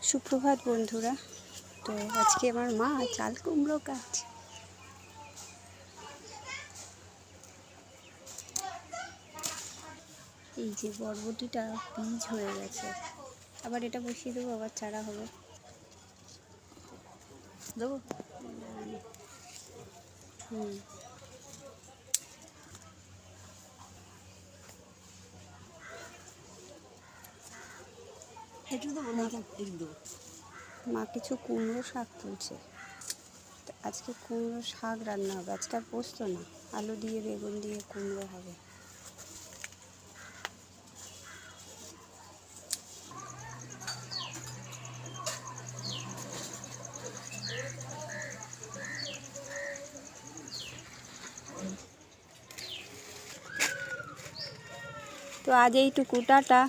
সুপ্রভাত বন্ধুরা। তো আজকে আমার মা চাল কুমড়ো কাটছে। এই যে বরবটিটা বীজ হয়ে গেছে, আবার এটা বসিয়ে দেবো, আবার চারা হবে। দেবো মা কিছু কুমড়ো শাক তুলছে। আজকে কুমড়ো শাক রান্না হবে, আজকে আর পোস্ত না, আলু দিয়ে বেগুন দিয়ে কুমড়ো হবে। তো আজ এইটুকু, টাটা।